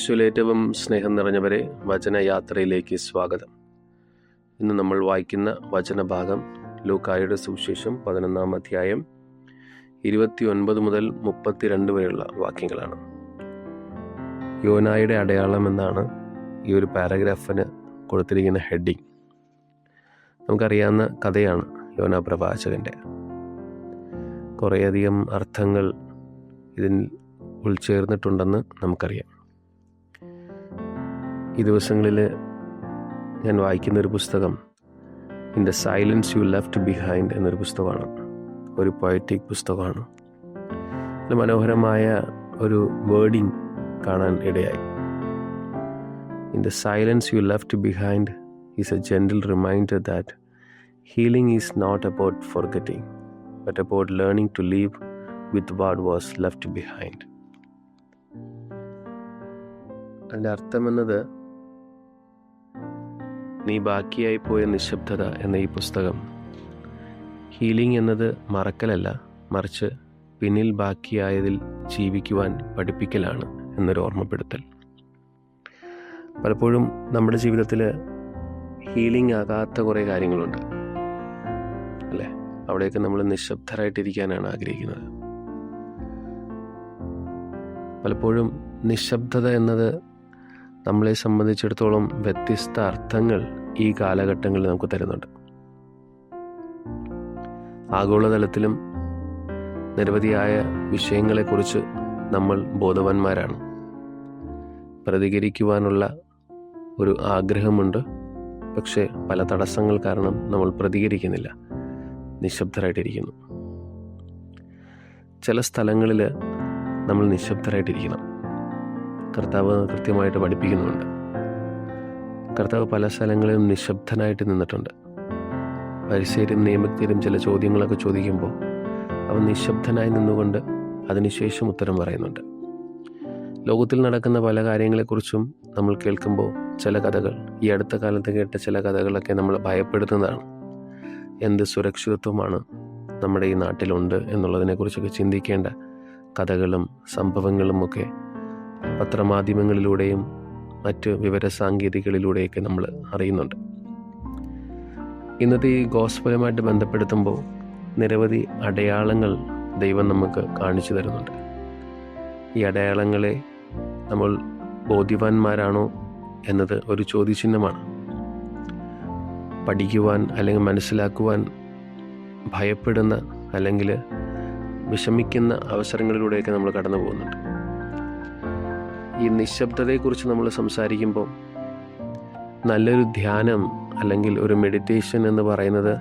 ഈശോയിലേറ്റവും സ്നേഹം നിറഞ്ഞവരെ, വചനയാത്രയിലേക്ക് സ്വാഗതം. ഇന്ന് നമ്മൾ വായിക്കുന്ന വചനഭാഗം ലൂക്കായുടെ സുവിശേഷം 11 അധ്യായം 29 മുതൽ 32 വരെയുള്ള വാക്യങ്ങളാണ്. യോനായുടെ അടയാളം എന്നാണ് ഈ ഒരു പാരഗ്രാഫിന് കൊടുത്തിരിക്കുന്ന ഹെഡിങ്. നമുക്കറിയാവുന്ന കഥയാണ് യോനാ പ്രവാചകൻ്റെ. കുറേയധികം അർത്ഥങ്ങൾ ഇതിൽ ഉൾച്ചേർന്നിട്ടുണ്ടെന്ന് നമുക്കറിയാം. ഈ ദിവസങ്ങളിൽ ഞാൻ വായിക്കുന്നൊരു പുസ്തകം in the silence you left behind എന്നൊരു പുസ്തകമാണ്. ഒരു പൊയറ്റിക് പുസ്തകമാണ്. മനോഹരമായ ഒരു വേർഡിങ് കാണാൻ ഇടയായി. In the silence you left behind is a gentle reminder that healing is not about forgetting but about learning to leave with what was left behind. അതിൻ്റെ അർത്ഥമെന്നത്, നീ ബാക്കിയായി പോയ നിശബ്ദത എന്ന ഈ പുസ്തകം ഹീലിംഗ് എന്നത് മറക്കലല്ല, മറിച്ച് പിന്നിൽ ബാക്കിയായതിൽ ജീവിക്കുവാൻ പഠിപ്പിക്കലാണ് എന്നൊരു ഓർമ്മപ്പെടുത്തൽ. പലപ്പോഴും നമ്മുടെ ജീവിതത്തിൽ ഹീലിംഗ് ആകാത്ത കുറേ കാര്യങ്ങളുണ്ട് അല്ലേ? അവിടെയൊക്കെ നമ്മൾ നിശബ്ദരായിട്ടിരിക്കാനാണ് ആഗ്രഹിക്കുന്നത്. പലപ്പോഴും നിശബ്ദത എന്നത് നമ്മളെ സംബന്ധിച്ചിടത്തോളം വ്യത്യസ്ത അർത്ഥങ്ങൾ ഈ കാലഘട്ടങ്ങളിൽ നമുക്ക് തരുന്നുണ്ട്. ആഗോളതലത്തിലും നിരവധിയായ വിഷയങ്ങളെക്കുറിച്ച് നമ്മൾ ബോധവാന്മാരാണ്. പ്രതികരിക്കുവാനുള്ള ഒരു ആഗ്രഹമുണ്ട്, പക്ഷേ പല തടസ്സങ്ങൾ കാരണം നമ്മൾ പ്രതികരിക്കുന്നില്ല, നിശബ്ദരായിട്ടിരിക്കുന്നു. ചില സ്ഥലങ്ങളിൽ നമ്മൾ നിശബ്ദരായിട്ടിരിക്കണം. കർത്താവ് കൃത്യമായിട്ട് പഠിപ്പിക്കുന്നുണ്ട്. കർത്താവ് പല സ്ഥലങ്ങളിലും നിശബ്ദനായിട്ട് നിന്നിട്ടുണ്ട്. പരിസരും നിയമത്തിലും ചില ചോദ്യങ്ങളൊക്കെ ചോദിക്കുമ്പോൾ അവൻ നിശബ്ദനായി നിന്നുകൊണ്ട് അതിനുശേഷം ഉത്തരം പറയുന്നുണ്ട്. ലോകത്തിൽ നടക്കുന്ന പല കാര്യങ്ങളെക്കുറിച്ചും നമ്മൾ കേൾക്കുമ്പോൾ ചില കഥകൾ, ഈ അടുത്ത കാലത്ത് കേട്ട ചില കഥകളൊക്കെ നമ്മളെ ഭയപ്പെടുത്തുന്നതാണ്. എന്ത് സുരക്ഷിതത്വമാണ് നമ്മുടെ ഈ നാട്ടിലുണ്ട് എന്നുള്ളതിനെക്കുറിച്ചൊക്കെ ചിന്തിക്കേണ്ട കഥകളും സംഭവങ്ങളും ഒക്കെ പത്രമാധ്യമങ്ങളിലൂടെയും മറ്റ് വിവരസാങ്കേതികളിലൂടെയൊക്കെ നമ്മൾ അറിയുന്നുണ്ട്. ഇന്നത്തെ ഈ ഗോസ്പലുമായിട്ട് ബന്ധപ്പെടുത്തുമ്പോൾ നിരവധി അടയാളങ്ങൾ ദൈവം നമുക്ക് കാണിച്ചു തരുന്നുണ്ട്. ഈ അടയാളങ്ങളെ നമ്മൾ ബോധ്യവാന്മാരാണോ എന്നത് ഒരു ചോദ്യചിഹ്നമാണ്. പഠിക്കുവാൻ അല്ലെങ്കിൽ മനസ്സിലാക്കുവാൻ ഭയപ്പെടുന്ന അല്ലെങ്കിൽ വിഷമിക്കുന്ന അവസരങ്ങളിലൂടെയൊക്കെ നമ്മൾ കടന്നു പോകുന്നുണ്ട്. ഈ നിശബ്ദതയെക്കുറിച്ച് നമ്മൾ സംസാരിക്കുമ്പോൾ നല്ലൊരു ധ്യാനം അല്ലെങ്കിൽ ഒരു മെഡിറ്റേഷൻ എന്ന് പറയുന്നത്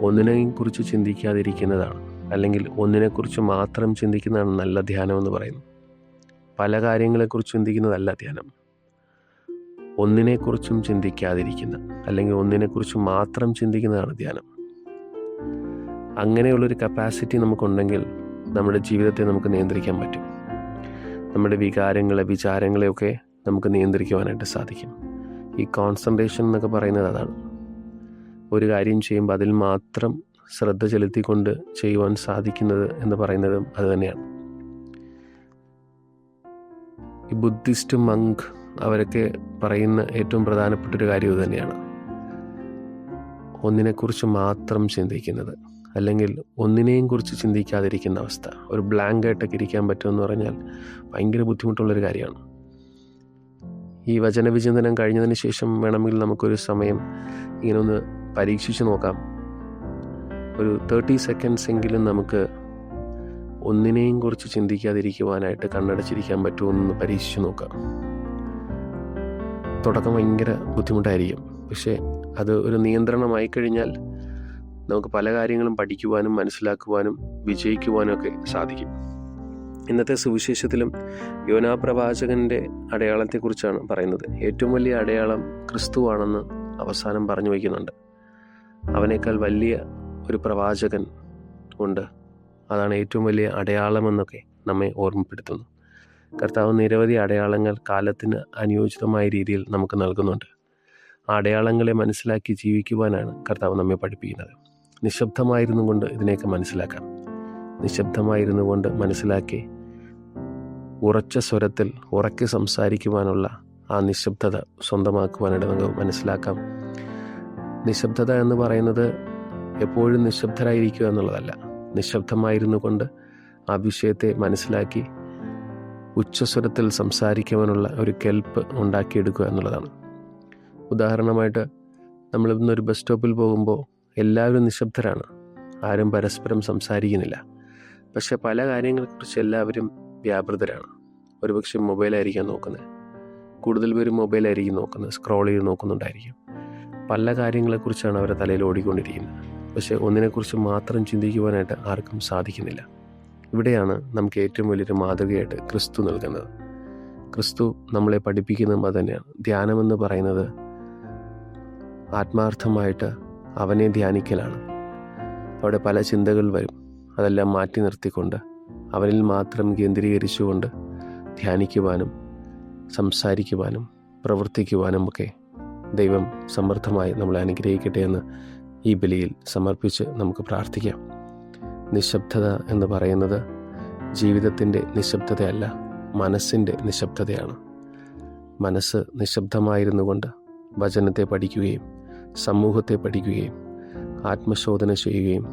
ഒന്നിനെയും കുറിച്ച് ചിന്തിക്കാതിരിക്കുന്നതാണ്, അല്ലെങ്കിൽ ഒന്നിനെക്കുറിച്ച് മാത്രം ചിന്തിക്കുന്നതാണ് നല്ല ധ്യാനം എന്ന് പറയുന്നത്. പല കാര്യങ്ങളെക്കുറിച്ച് ചിന്തിക്കുന്നതല്ല ധ്യാനം. ഒന്നിനെക്കുറിച്ചും ചിന്തിക്കാതിരിക്കുന്ന അല്ലെങ്കിൽ ഒന്നിനെക്കുറിച്ച് മാത്രം ചിന്തിക്കുന്നതാണ് ധ്യാനം. അങ്ങനെയുള്ളൊരു കപ്പാസിറ്റി നമുക്കുണ്ടെങ്കിൽ നമ്മുടെ ജീവിതത്തെ നമുക്ക് നിയന്ത്രിക്കാൻ പറ്റും. നമ്മുടെ വികാരങ്ങളെ, വിചാരങ്ങളെയൊക്കെ നമുക്ക് നിയന്ത്രിക്കുവാനായിട്ട് സാധിക്കും. ഈ കോൺസെൻട്രേഷൻ എന്നൊക്കെ പറയുന്നത് അതാണ്. ഒരു കാര്യം ചെയ്യുമ്പോൾ അതിൽ മാത്രം ശ്രദ്ധ ചെലുത്തിക്കൊണ്ട് ചെയ്യുവാൻ സാധിക്കുന്നത് എന്ന് പറയുന്നതും അത് തന്നെയാണ്. ഈ ബുദ്ധിസ്റ്റ് മങ്ക് അവരൊക്കെ പറയുന്ന ഏറ്റവും പ്രധാനപ്പെട്ടൊരു കാര്യം ഇത് തന്നെയാണ്. ഒന്നിനെക്കുറിച്ച് മാത്രം ചിന്തിക്കുന്നത്, അല്ലെങ്കിൽ ഒന്നിനെയും കുറിച്ച് ചിന്തിക്കാതിരിക്കുന്ന അവസ്ഥ. ഒരു ബ്ലാങ്കായിട്ടൊക്കെ ഇരിക്കാൻ പറ്റുമെന്ന് പറഞ്ഞാൽ ഭയങ്കര ബുദ്ധിമുട്ടുള്ളൊരു കാര്യമാണ്. ഈ വചനവിചിന്തനം കഴിഞ്ഞതിന് ശേഷം വേണമെങ്കിൽ നമുക്കൊരു സമയം ഇങ്ങനെ ഒന്ന് പരീക്ഷിച്ച് നോക്കാം. ഒരു 30 സെക്കൻഡ്സ് എങ്കിലും നമുക്ക് ഒന്നിനെയും കുറിച്ച് ചിന്തിക്കാതിരിക്കുവാനായിട്ട് കണ്ണടച്ചിരിക്കാൻ പറ്റുമെന്ന് പരീക്ഷിച്ച് നോക്കാം. തുടക്കം ഭയങ്കര ബുദ്ധിമുട്ടായിരിക്കും, പക്ഷേ അത് ഒരു നിയന്ത്രണമായി കഴിഞ്ഞാൽ നമുക്ക് പല കാര്യങ്ങളും പഠിക്കുവാനും മനസ്സിലാക്കുവാനും വിജയിക്കുവാനും ഒക്കെ സാധിക്കും. ഇന്നത്തെ സുവിശേഷത്തിലും യോനാ പ്രവാചകന്റെ അടയാളത്തെക്കുറിച്ചാണ് പറയുന്നത്. ഏറ്റവും വലിയ അടയാളം ക്രിസ്തുവാണെന്ന് അവസാനം പറഞ്ഞു വയ്ക്കുന്നുണ്ട്. അവനേക്കാൾ വലിയ ഒരു പ്രവാചകൻ ഉണ്ട്, അതാണ് ഏറ്റവും വലിയ അടയാളമെന്നൊക്കെ നമ്മെ ഓർമ്മപ്പെടുത്തുന്നു. കർത്താവ് നിരവധി അടയാളങ്ങൾ കാലത്തിന് അനുയോജിതമായ രീതിയിൽ നമുക്ക് നൽകുന്നുണ്ട്. ആ അടയാളങ്ങളെ മനസ്സിലാക്കി ജീവിക്കുവാനാണ് കർത്താവ് നമ്മെ പഠിപ്പിക്കുന്നത്. നിശബ്ദമായിരുന്നു കൊണ്ട് ഇതിനെയൊക്കെ മനസ്സിലാക്കാം. നിശബ്ദമായിരുന്നു കൊണ്ട് മനസ്സിലാക്കി ഉറച്ച സ്വരത്തിൽ ഉറക്കെ സംസാരിക്കുവാനുള്ള ആ നിശബ്ദത സ്വന്തമാക്കുവാനായിട്ട് നമുക്ക് മനസ്സിലാക്കാം. നിശബ്ദത എന്ന് പറയുന്നത് എപ്പോഴും നിശബ്ദരായിരിക്കുക എന്നുള്ളതല്ല. നിശബ്ദമായിരുന്നു കൊണ്ട് ആ വിഷയത്തെ മനസ്സിലാക്കി ഉച്ചസ്വരത്തിൽ സംസാരിക്കുവാനുള്ള ഒരു കെൽപ്പ് ഉണ്ടാക്കിയെടുക്കുക എന്നുള്ളതാണ്. ഉദാഹരണമായിട്ട് നമ്മൾ ഇന്നൊരു ബസ് സ്റ്റോപ്പിൽ പോകുമ്പോൾ എല്ലാവരും നിശബ്ദരാണ്, ആരും പരസ്പരം സംസാരിക്കുന്നില്ല. പക്ഷെ പല കാര്യങ്ങളെക്കുറിച്ച് എല്ലാവരും വ്യാപൃതരാണ്. ഒരുപക്ഷെ മൊബൈലായിരിക്കാം നോക്കുന്നത്, കൂടുതൽ പേരും മൊബൈലായിരിക്കും നോക്കുന്നത്, സ്ക്രോൾ ചെയ്ത് നോക്കുന്നുണ്ടായിരിക്കും. പല കാര്യങ്ങളെക്കുറിച്ചാണ് അവരുടെ തലയിൽ ഓടിക്കൊണ്ടിരിക്കുന്നത്. പക്ഷെ ഒന്നിനെക്കുറിച്ച് മാത്രം ചിന്തിക്കുവാനായിട്ട് ആർക്കും സാധിക്കുന്നില്ല. ഇവിടെയാണ് നമുക്ക് ഏറ്റവും വലിയൊരു മാതൃകയായിട്ട് ക്രിസ്തു നൽകുന്നത്. ക്രിസ്തു നമ്മളെ പഠിപ്പിക്കുന്നതും അത് തന്നെയാണ്. ധ്യാനമെന്ന് പറയുന്നത് ആത്മാർത്ഥമായിട്ട് അവനെ ധ്യാനിക്കലാണ്. അവിടെ പല ചിന്തകൾ വരും, അതെല്ലാം മാറ്റി നിർത്തിക്കൊണ്ട് അവനിൽ മാത്രം കേന്ദ്രീകരിച്ചുകൊണ്ട് ധ്യാനിക്കുവാനും സംസാരിക്കുവാനും പ്രവർത്തിക്കുവാനും ഒക്കെ ദൈവം സമൃദ്ധമായി നമ്മളെ അനുഗ്രഹിക്കട്ടെ എന്ന് ഈ ബലിയിൽ സമർപ്പിച്ച് നമുക്ക് പ്രാർത്ഥിക്കാം. നിശബ്ദത എന്ന് പറയുന്നത് ജീവിതത്തിൻ്റെ നിശബ്ദതയല്ല, മനസ്സിൻ്റെ നിശബ്ദതയാണ്. മനസ്സ് നിശബ്ദമായിരുന്നു കൊണ്ട് വചനത്തെ പഠിക്കുകയും സമൂഹത്തെ പഠിക്കുകയും ആത്മശോധന ചെയ്യുകയും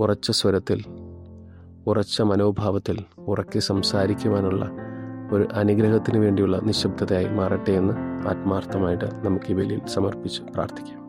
ഉറച്ച സ്വരത്തിൽ ഉറച്ച മനോഭാവത്തിൽ ഉറക്കെ സംസാരിക്കുവാനുള്ള ഒരു അനുഗ്രഹത്തിന് വേണ്ടിയുള്ള നിശബ്ദതയായി മാറട്ടെ എന്ന് ആത്മാർത്ഥമായിട്ട് നമുക്ക് ഈ ബലിയിൽ സമർപ്പിച്ച് പ്രാർത്ഥിക്കാം.